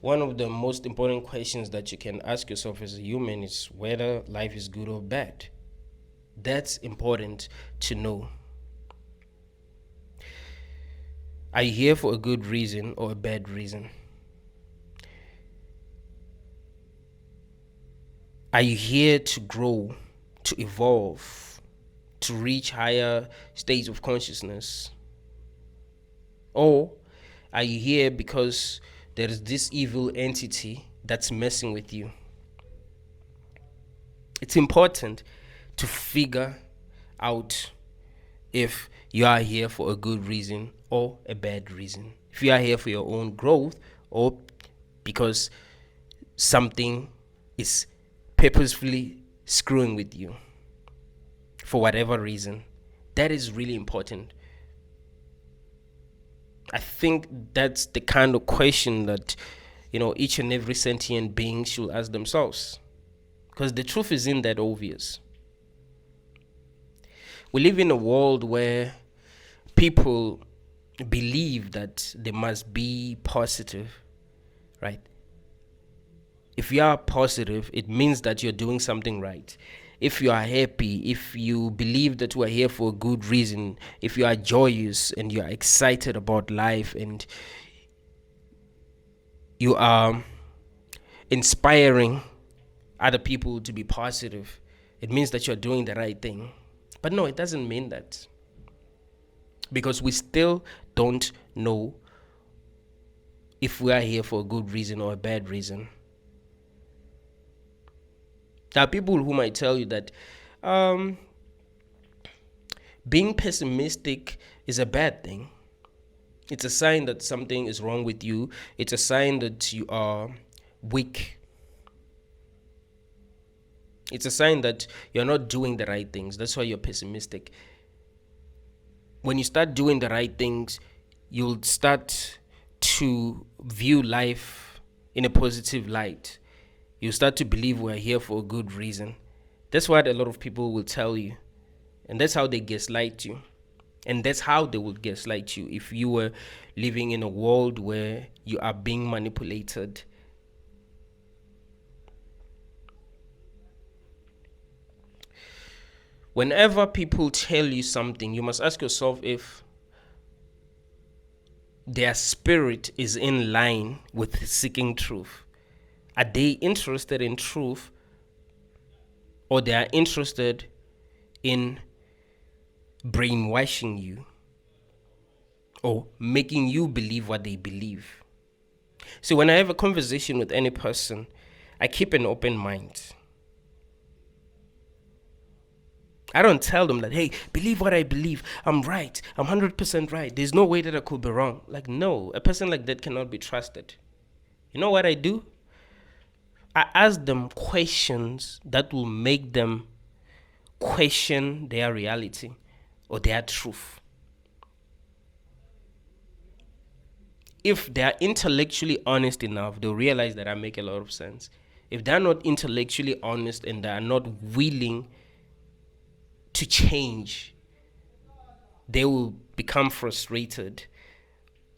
One of the most important questions that you can ask yourself as a human is whether life is good or bad. That's important to know. Are you here for a good reason or a bad reason? Are you here to grow, to evolve, to reach higher states of consciousness? Or are you here because there is this evil entity that's messing with you? It's important to figure out if you are here for a good reason or a bad reason. If you are here for your own growth or because something is purposefully screwing with you for whatever reason. That is really important. I think that's the kind of question that each and every sentient being should ask themselves, because the truth isn't that obvious. We live in a world where people believe that they must be positive, right? If you are positive, it means that you're doing something right. If you are happy, if you believe that we are here for a good reason, if you are joyous and you are excited about life and you are inspiring other people to be positive, it means that you're doing the right thing. But no, it doesn't mean that, because we still don't know if we are here for a good reason or a bad reason. There are people who might tell you that being pessimistic is a bad thing. It's a sign that something is wrong with you. It's a sign that you are weak. It's a sign that you're not doing the right things. That's why you're pessimistic. When you start doing the right things, you'll start to view life in a positive light. You start to believe we're here for a good reason. That's what a lot of people will tell you. And that's how they gaslight you. And that's how they would gaslight you if you were living in a world where you are being manipulated. Whenever people tell you something, you must ask yourself if their spirit is in line with seeking truth. Are they interested in truth, or they are interested in brainwashing you or making you believe what they believe? So when I have a conversation with any person, I keep an open mind. I don't tell them that, hey, believe what I believe. I'm right. I'm 100% right. There's no way that I could be wrong. Like, no, a person like that cannot be trusted. You know what I do? I ask them questions that will make them question their reality or their truth. If they're intellectually honest enough, they'll realize that I make a lot of sense. If they're not intellectually honest and they are not willing to change, they will become frustrated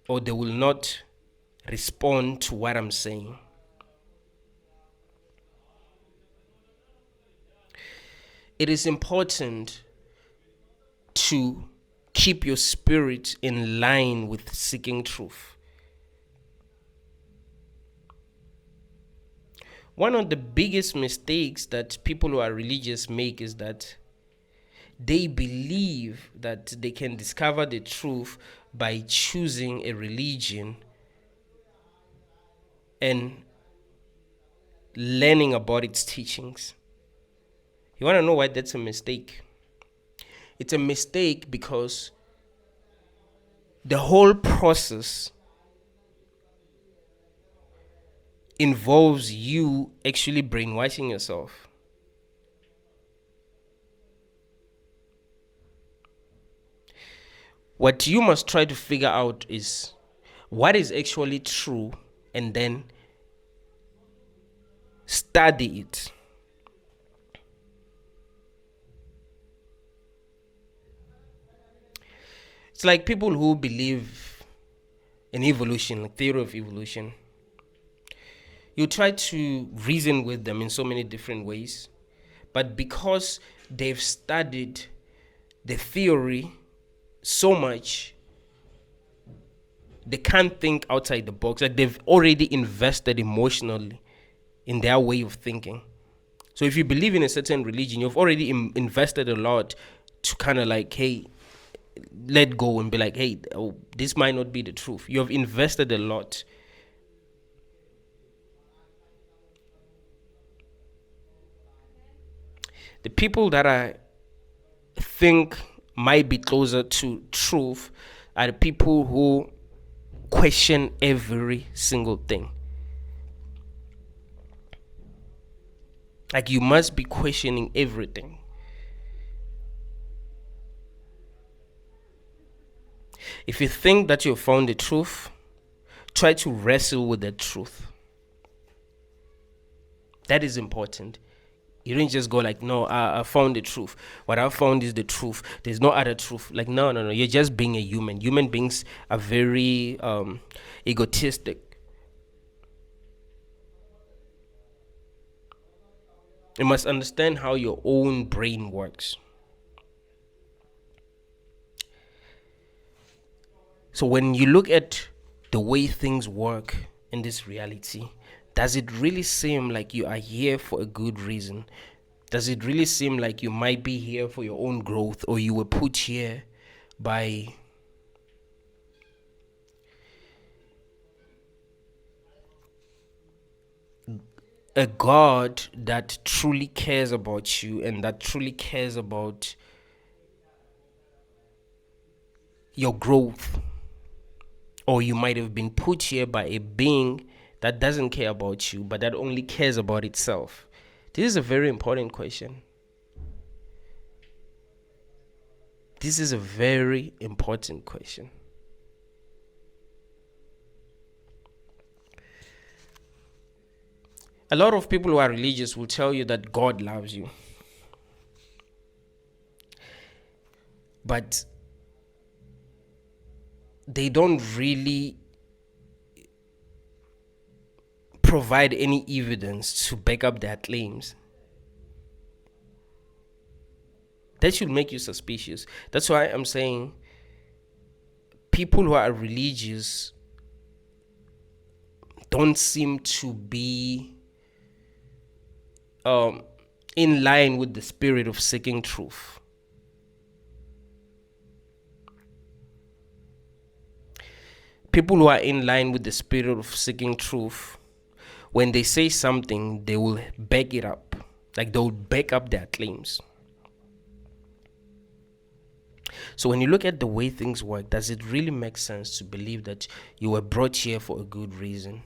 or they will not respond to what I'm saying. It is important to keep your spirit in line with seeking truth. One of the biggest mistakes that people who are religious make is that they believe that they can discover the truth by choosing a religion and learning about its teachings. You want to know why that's a mistake? It's a mistake because the whole process involves you actually brainwashing yourself. What you must try to figure out is what is actually true and then study it. It's like people who believe in evolution, like theory of evolution. You try to reason with them in so many different ways, but because they've studied the theory so much, they can't think outside the box. Like, they've already invested emotionally in their way of thinking. So if you believe in a certain religion, you've already invested a lot to kind of like, hey, let go and be like, hey, oh, this might not be the truth. You have invested a lot. The people that I think might be closer to truth are the people who question every single thing. Like, you must be questioning everything. If you think that you've found the truth, try to wrestle with the truth. That is important. You don't just go like, no, I found the truth. What I found is the truth. There's no other truth. Like, no, no, no. You're just being a human. Human beings are very egotistic. You must understand how your own brain works. So when you look at the way things work in this reality, does it really seem like you are here for a good reason? Does it really seem like you might be here for your own growth, or you were put here by a God that truly cares about you and that truly cares about your growth? Or you might have been put here by a being that doesn't care about you, but that only cares about itself. This is a very important question. This is a very important question. A lot of people who are religious will tell you that God loves you. But they don't really provide any evidence to back up their claims. That should make you suspicious. That's why I'm saying people who are religious don't seem to be in line with the spirit of seeking truth. People who are in line with the spirit of seeking truth, when they say something, they will back it up. Like, they'll back up their claims. So when you look at the way things work, does it really make sense to believe that you were brought here for a good reason?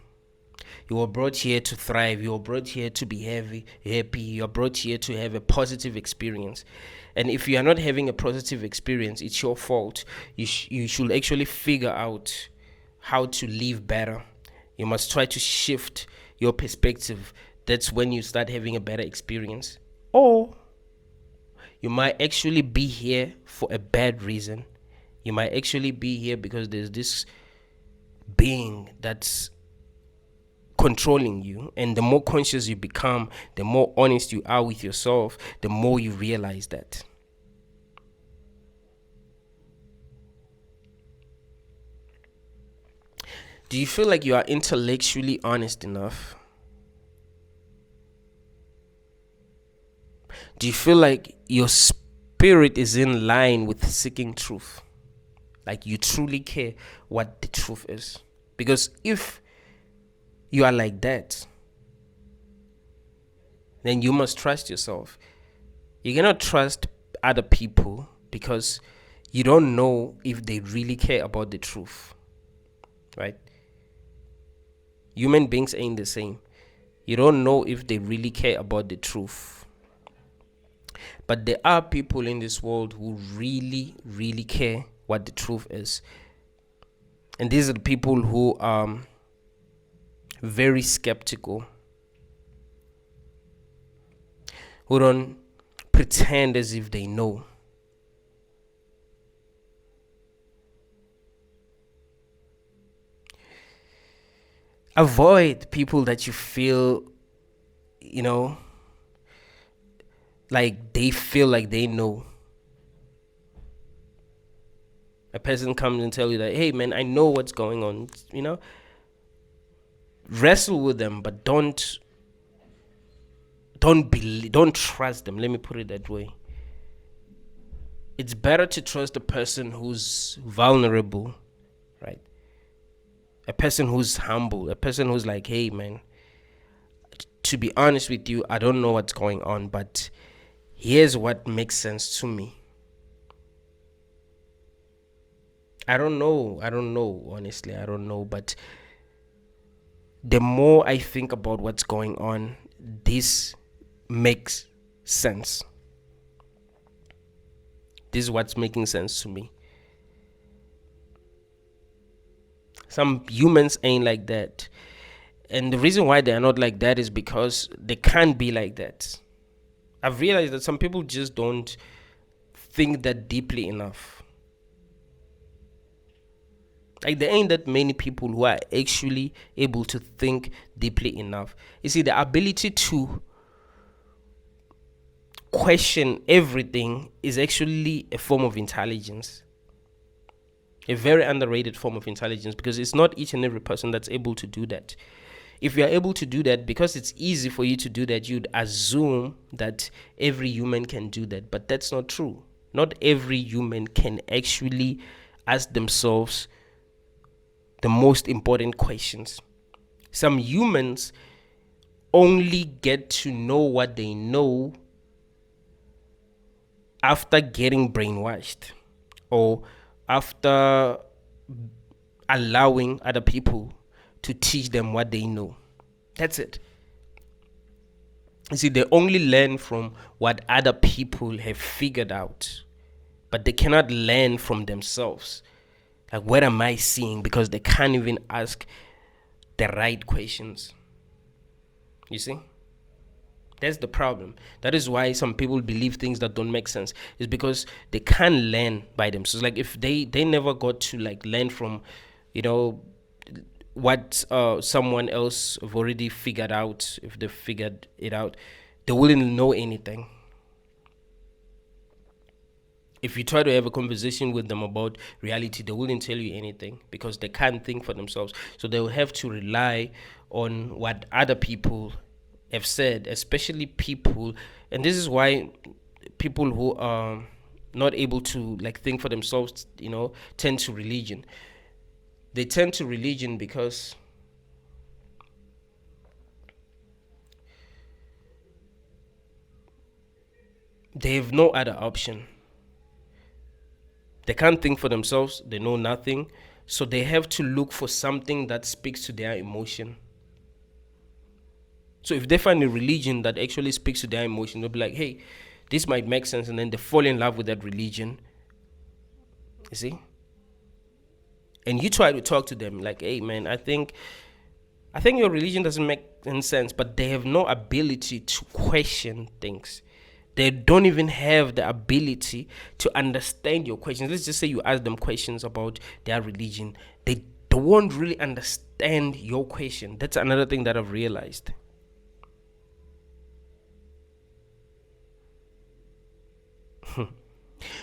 You were brought here to thrive. You were brought here to be happy. You are brought here to have a positive experience. And if you are not having a positive experience, it's your fault. You should actually figure out how to live better. You must try to shift your perspective. That's when you start having a better experience. Or you might actually be here for a bad reason. You might actually be here because there's this being that's controlling you. And the more conscious you become, the more honest you are with yourself, the more you realize that. Do you feel like you are intellectually honest enough? Do you feel like your spirit is in line with seeking truth? Like, you truly care what the truth is? Because if you are like that, then you must trust yourself. You cannot trust other people because you don't know if they really care about the truth, right? Human beings ain't the same. You don't know if they really care about the truth. But there are people in this world who really, really care what the truth is. And these are the people who are very skeptical, who don't pretend as if they know. Avoid people that you feel, like they feel like they know. A person comes and tell you that, hey man, I know what's going on, wrestle with them, but don't trust them. Let me put it that way. It's better to trust a person who's vulnerable, right? A person who's humble, a person who's like, hey man, to be honest with you, I don't know what's going on, but here's what makes sense to me. I don't know, honestly, I don't know, but the more I think about what's going on, this makes sense. This is what's making sense to me. Some humans ain't like that. And the reason why they are not like that is because they can't be like that. I've realized that some people just don't think that deeply enough. Like, there ain't that many people who are actually able to think deeply enough. You see, the ability to question everything is actually a form of intelligence. A very underrated form of intelligence, because it's not each and every person that's able to do that. If you're able to do that, because it's easy for you to do that, you'd assume that every human can do that. But that's not true. Not every human can actually ask themselves the most important questions. Some humans only get to know what they know after getting brainwashed, or after allowing other people to teach them what they know. That's it. You see, they only learn from what other people have figured out, but they cannot learn from themselves. Like, what am I seeing? Because they can't even ask the right questions. You see? That's the problem. That is why some people believe things that don't make sense. It's because they can't learn by themselves. Like, if they never got to like learn from, what someone else have already figured out, if they figured it out, they wouldn't know anything. If you try to have a conversation with them about reality, they wouldn't tell you anything, because they can't think for themselves. So they will have to rely on what other people have said, especially people, and this is why people who are not able to like think for themselves, tend to religion. They tend to religion because they have no other option. They can't think for themselves, they know nothing, so they have to look for something that speaks to their emotion. So if they find a religion that actually speaks to their emotion, they'll be like, hey, this might make sense, and then they fall in love with that religion. You see? And you try to talk to them like, hey man, I think your religion doesn't make any sense, but they have no ability to question things. They don't even have the ability to understand your questions. Let's just say you ask them questions about their religion. They won't really understand your question. That's another thing that I've realized.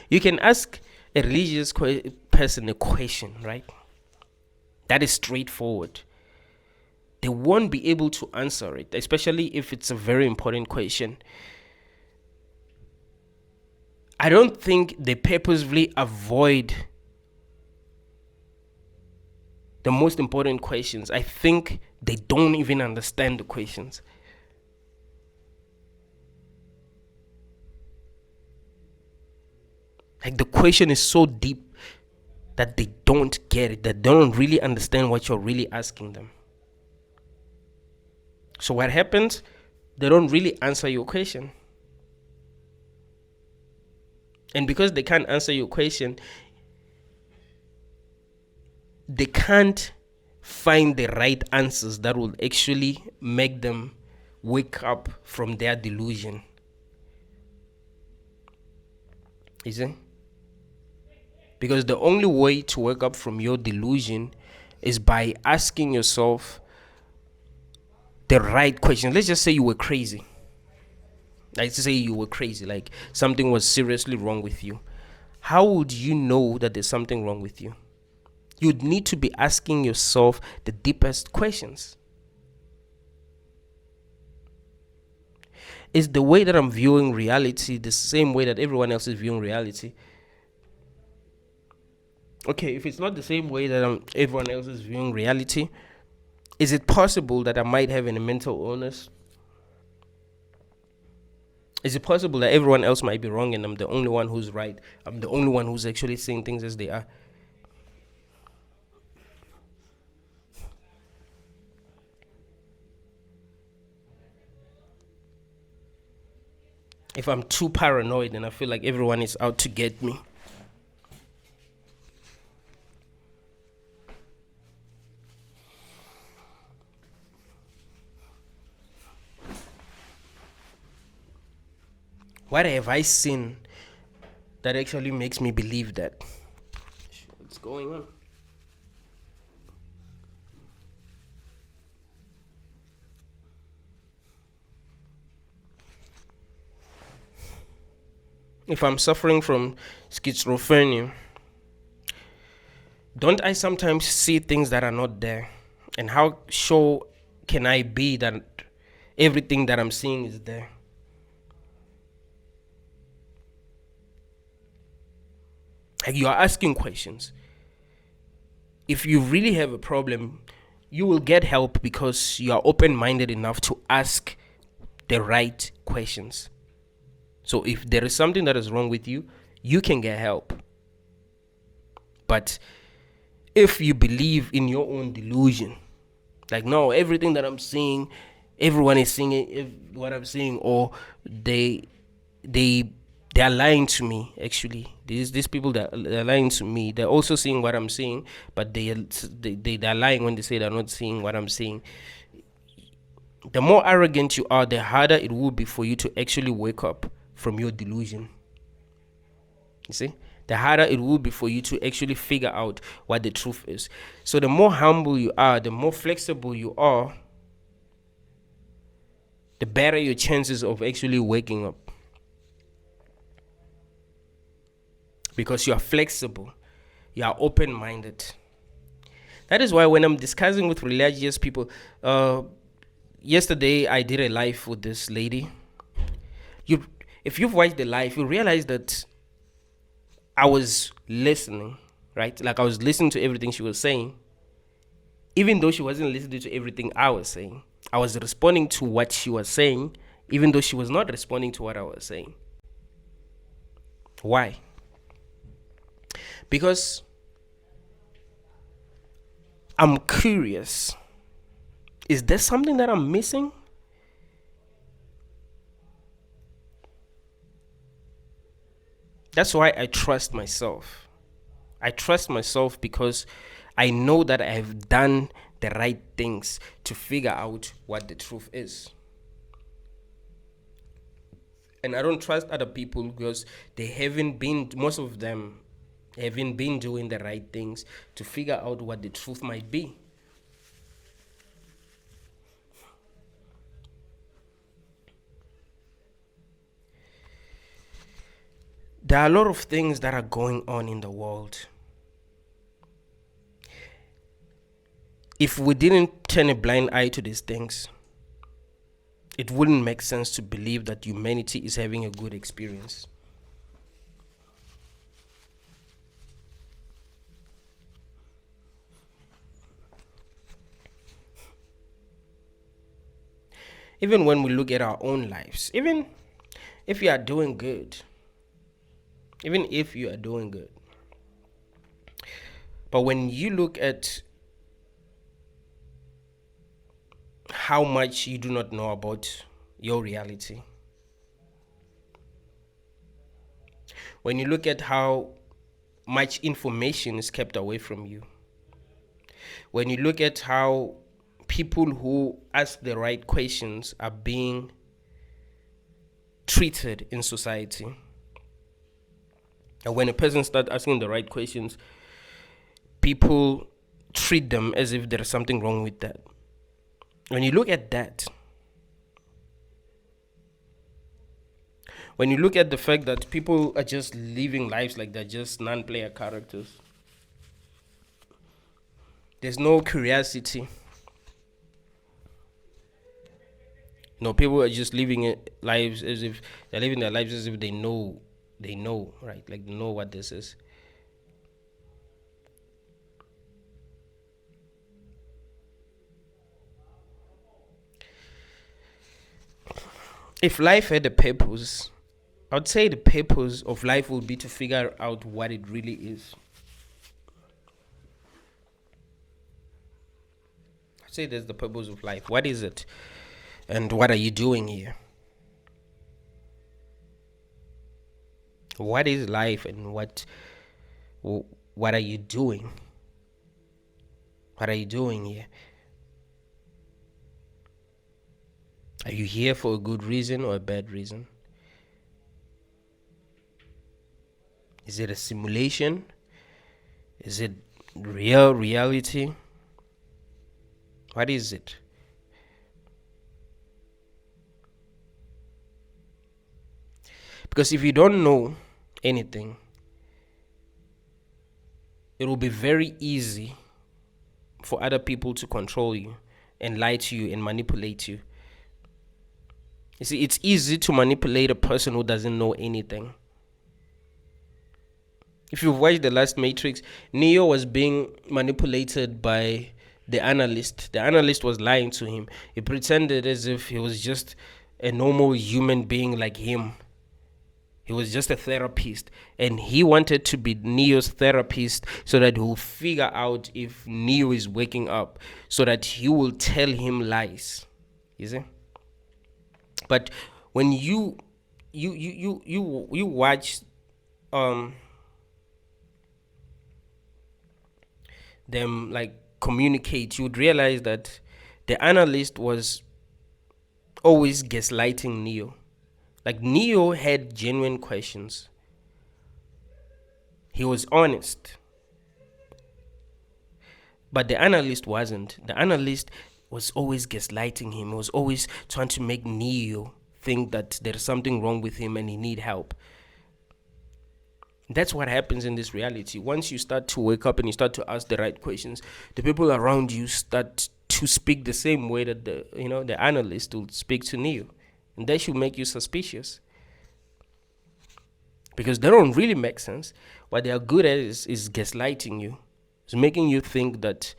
You can ask a religious person a question, right? That is straightforward. They won't be able to answer it, especially if it's a very important question. I don't think they purposefully avoid the most important questions. I think they don't even understand the questions. Like, the question is so deep that they don't get it, that they don't really understand what you're really asking them. So what happens? They don't really answer your question. And because they can't answer your question, they can't find the right answers that will actually make them wake up from their delusion. You see? Because the only way to wake up from your delusion is by asking yourself the right questions. Let's just say you were crazy. Let's say you were crazy, like something was seriously wrong with you. How would you know that there's something wrong with you? You'd need to be asking yourself the deepest questions. Is the way that I'm viewing reality the same way that everyone else is viewing reality? Okay, if it's not the same way that everyone else is viewing reality, is it possible that I might have a mental illness? Is it possible that everyone else might be wrong and I'm the only one who's right? I'm the only one who's actually seeing things as they are? If I'm too paranoid and I feel like everyone is out to get me. What have I seen that actually makes me believe that? What's going on? If I'm suffering from schizophrenia, don't I sometimes see things that are not there? And how sure can I be that everything that I'm seeing is there? Like, you are asking questions. If you really have a problem, you will get help because you are open-minded enough to ask the right questions. So if there is something that is wrong with you, you can get help. But if you believe in your own delusion, like, no, everything that I'm seeing, everyone is seeing what I'm seeing, or they are lying to me. Actually, these people that are lying to me, they're also seeing what I'm seeing, but they're lying when they say they're not seeing what I'm seeing. The more arrogant you are, the harder it will be for you to actually wake up from your delusion. You see, the harder it will be for you to actually figure out what the truth is. So the more humble you are, the more flexible you are, the better your chances of actually waking up. Because you are flexible, you are open-minded. That is why when I'm discussing with religious people, yesterday I did a live with this lady. If you've watched the live, you realize that I was listening, right? Like, I was listening to everything she was saying. Even though she wasn't listening to everything I was saying, I was responding to what she was saying, even though she was not responding to what I was saying. Why? Because I'm curious. Is there something that I'm missing? That's why I trust myself. I trust myself because I know that I have done the right things to figure out what the truth is. And I don't trust other people because most of them haven't been doing the right things to figure out what the truth might be. There are a lot of things that are going on in the world. If we didn't turn a blind eye to these things, it wouldn't make sense to believe that humanity is having a good experience. Even when we look at our own lives, even if you are doing good, but when you look at how much you do not know about your reality, when you look at how much information is kept away from you, when you look at how people who ask the right questions are being treated in society, and when a person starts asking the right questions, people treat them as if there is something wrong with that. when you look at that, when you look at the fact that people are just living lives like they're just non-player characters, there's no curiosity. People are just living lives as if they're living their lives as if they know, right? Like they know what this is. If life had a purpose, I would say the purpose of life would be to figure out what it really is. I'd say that's the purpose of life. What is it? And what are you doing here? What is life and what are you doing? What are you doing here? Are you here for a good reason or a bad reason? Is it a simulation? Is it real reality? What is it? Because if you don't know anything, it will be very easy for other people to control you and lie to you and manipulate you. You see, it's easy to manipulate a person who doesn't know anything. If you've watched the last Matrix, Neo was being manipulated by the analyst. The analyst was lying to him. He pretended as if he was just a normal human being like him. He was just a therapist, and he wanted to be Neo's therapist so that he'll figure out if Neo is waking up, so that he will tell him lies. You see? But when you watch them like communicate, you would realize that the analyst was always gaslighting Neo. Like Neo had genuine questions. He was honest. But the analyst wasn't. The analyst was always gaslighting him. He was always trying to make Neo think that there's something wrong with him and he need help. That's what happens in this reality. Once you start to wake up and you start to ask the right questions, the people around you start to speak the same way that the analyst will speak to Neo. And that should make you suspicious. Because they don't really make sense. What they are good at is gaslighting you. It's making you think that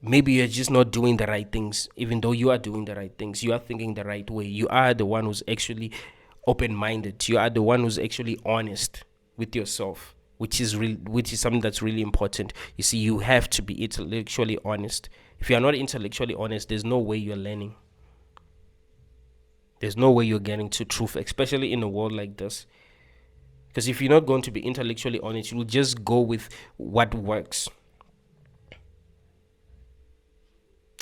maybe you're just not doing the right things, even though you are doing the right things. You are thinking the right way. You are the one who's actually open-minded. You are the one who's actually honest with yourself, which is something that's really important. You see, you have to be intellectually honest. If you are not intellectually honest, there's no way you're learning. There's no way you're getting to truth, especially in a world like this. Because if you're not going to be intellectually honest, you'll just go with what works.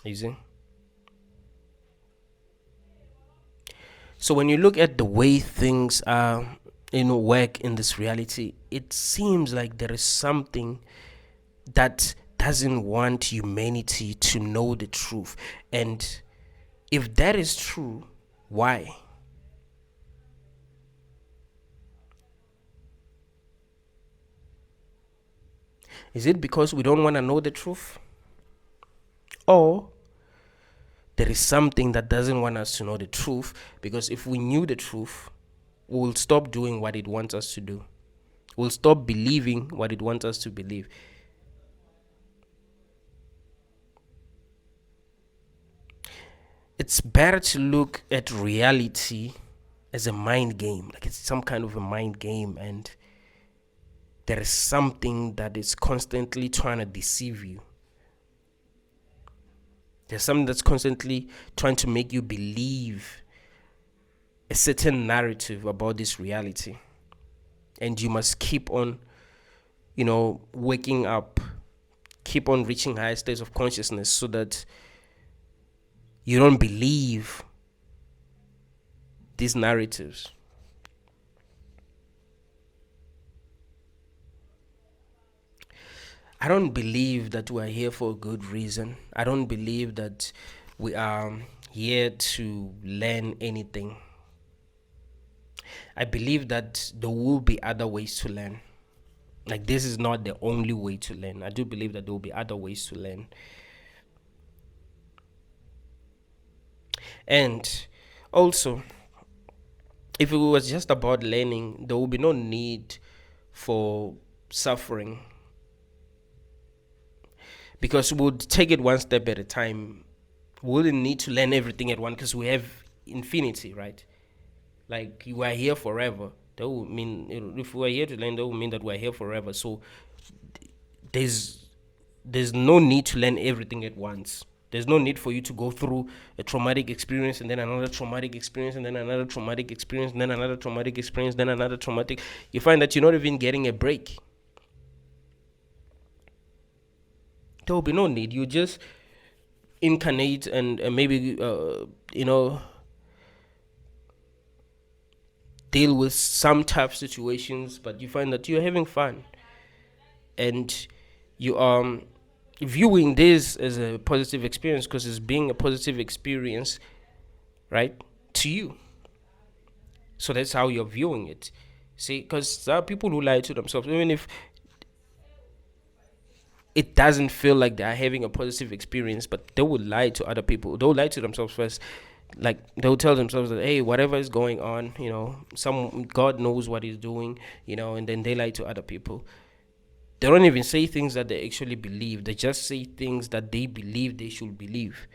You see? So when you look at the way things work in this reality, it seems like there is something that doesn't want humanity to know the truth. And if that is true, why? Is it because we don't want to know the truth? Or there is something that doesn't want us to know the truth, because if we knew the truth, we will stop doing what it wants us to do. We'll stop believing what it wants us to believe. It's better to look at reality as a mind game, like it's some kind of a mind game, and there is something that is constantly trying to deceive you. There's something that's constantly trying to make you believe a certain narrative about this reality. And you must keep on, waking up, keep on reaching higher states of consciousness so that you don't believe these narratives. I don't believe that we're here for a good reason. I don't believe that we are here to learn anything. I believe that there will be other ways to learn. Like, this is not the only way to learn. I do believe that there will be other ways to learn. And also, if it was just about learning, there will be no need for suffering, because we'll take it one step at a time. We wouldn't need to learn everything at once because we have infinity, right? Like, you are here forever. That would mean, if we are here to learn, that would mean that we're here forever. So there's no need to learn everything at once. There's no need for you to go through a traumatic experience and then another traumatic experience and then another traumatic experience and then another traumatic experience, then another traumatic. You find that you're not even getting a break. There will be no need. You just incarnate and maybe, deal with some tough situations, but you find that you're having fun. And you are viewing this as a positive experience because it's being a positive experience, right, to you. So that's how you're viewing it. See, because there are people who lie to themselves, even if it doesn't feel like they're having a positive experience, but they will lie to other people. They'll lie to themselves first. Like, they'll tell themselves that, hey, whatever is going on, some God knows what he's doing, and then they lie to other people. They don't even say things that they actually believe. They just say things that they believe they should believe.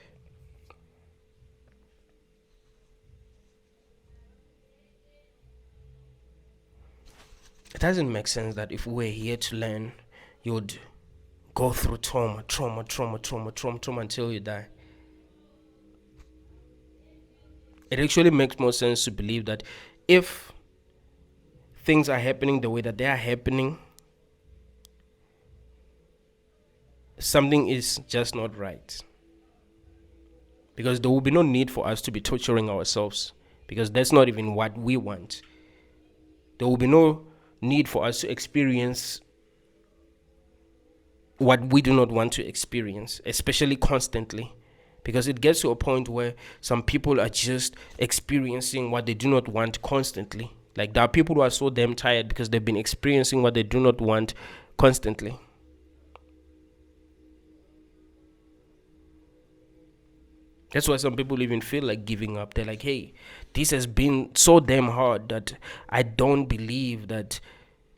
It doesn't make sense that if we're here to learn, you'd go through trauma until you die. It actually makes more sense to believe that if things are happening the way that they are happening, something is just not right. Because there will be no need for us to be torturing ourselves, because that's not even what we want. There will be no need for us to experience what we do not want to experience, especially constantly, because it gets to a point where some people are just experiencing what they do not want constantly. Like, there are people who are so damn tired because they've been experiencing what they do not want constantly. That's why some people even feel like giving up. They're like, hey, this has been so damn hard that I don't believe that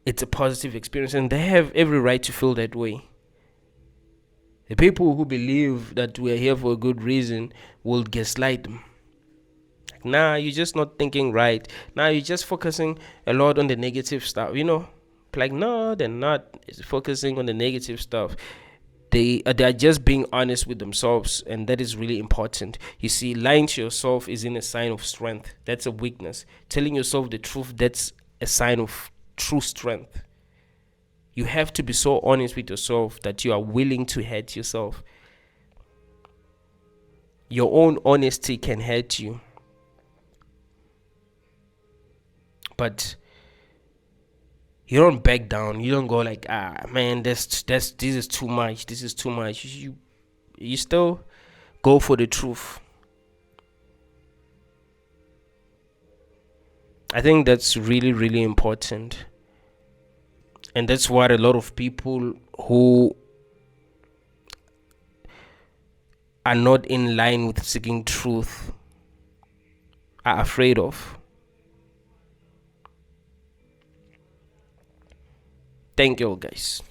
it's a positive experience. And they have every right to feel that way. The people who believe that we're here for a good reason will gaslight them. Like, nah, you're just not thinking right. Nah, you're just focusing a lot on the negative stuff, Like, no, they're not focusing on the negative stuff. They are just being honest with themselves, and that is really important. You see, lying to yourself isn't a sign of strength. That's a weakness. Telling yourself the truth, that's a sign of true strength. You have to be so honest with yourself that you are willing to hurt yourself. Your own honesty can hurt you. But you don't back down. You don't go like, man, this is too much. This is too much. You still go for the truth. I think that's really, really important. And that's what a lot of people who are not in line with seeking truth are afraid of. Thank you all, guys.